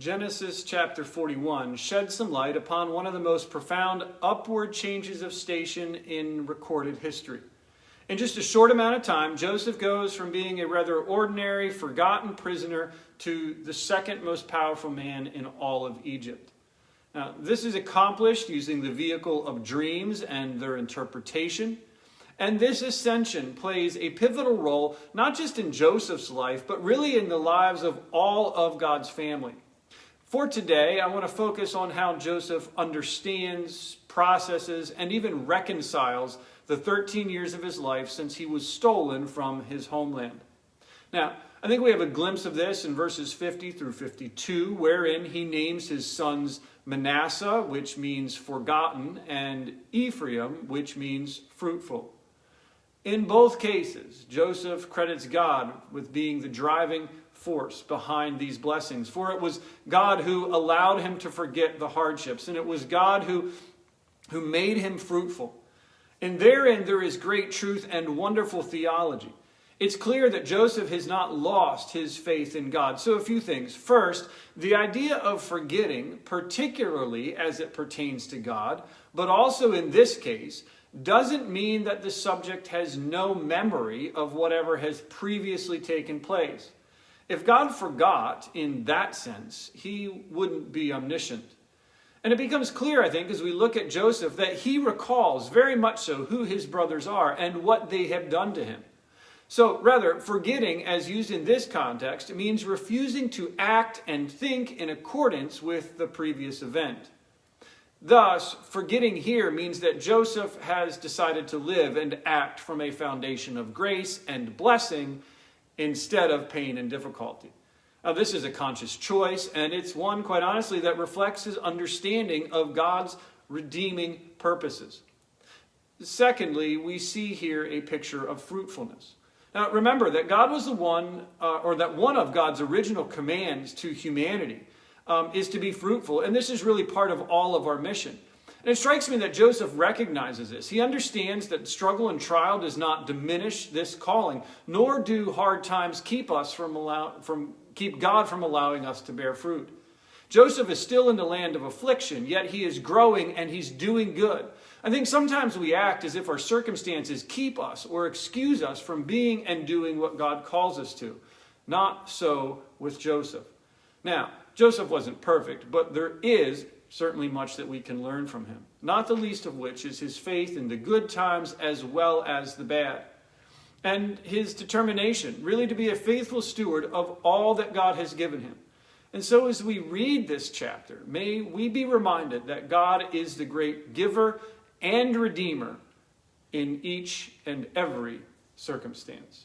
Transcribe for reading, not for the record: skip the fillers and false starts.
Genesis chapter 41 sheds some light upon one of the most profound upward changes of station in recorded history. In just a short amount of time, Joseph goes from being a rather ordinary, forgotten prisoner to the second most powerful man in all of Egypt. Now, this is accomplished using the vehicle of dreams and their interpretation. And this ascension plays a pivotal role, not just in Joseph's life, but really in the lives of all of God's family. For today, I want to focus on how Joseph understands, processes, and even reconciles the 13 years of his life since he was stolen from his homeland. Now, I think we have a glimpse of this in verses 50 through 52, wherein he names his sons Manasseh, which means forgotten, and Ephraim, which means fruitful. In both cases, Joseph credits God with being the driving force behind these blessings. For it was God who allowed him to forget the hardships, and it was God who made him fruitful. And therein there is great truth and wonderful theology. It's clear that Joseph has not lost his faith in God. So a few things. First, the idea of forgetting, particularly as it pertains to God, but also in this case, doesn't mean that the subject has no memory of whatever has previously taken place. If God forgot in that sense, he wouldn't be omniscient. And it becomes clear, I think, as we look at Joseph, that he recalls very much so who his brothers are and what they have done to him. So rather, forgetting, as used in this context, means refusing to act and think in accordance with the previous event. Thus, forgetting here means that Joseph has decided to live and act from a foundation of grace and blessing instead of pain and difficulty. Now, this is a conscious choice, and it's one, quite honestly, that reflects his understanding of God's redeeming purposes. Secondly, we see here a picture of fruitfulness. Now, remember that God was the one, that one of God's original commands to humanity is to be fruitful, and this is really part of all of our mission. And it strikes me that Joseph recognizes this. He understands that struggle and trial does not diminish this calling, nor do hard times keep God from allowing us to bear fruit. Joseph is still in the land of affliction, yet he is growing and he's doing good. I think sometimes we act as if our circumstances keep us or excuse us from being and doing what God calls us to. Not so with Joseph. Now, Joseph wasn't perfect, but there is certainly much that we can learn from him, not the least of which is his faith in the good times as well as the bad, and his determination really to be a faithful steward of all that God has given him. And so as we read this chapter, may we be reminded that God is the great giver and redeemer in each and every circumstance.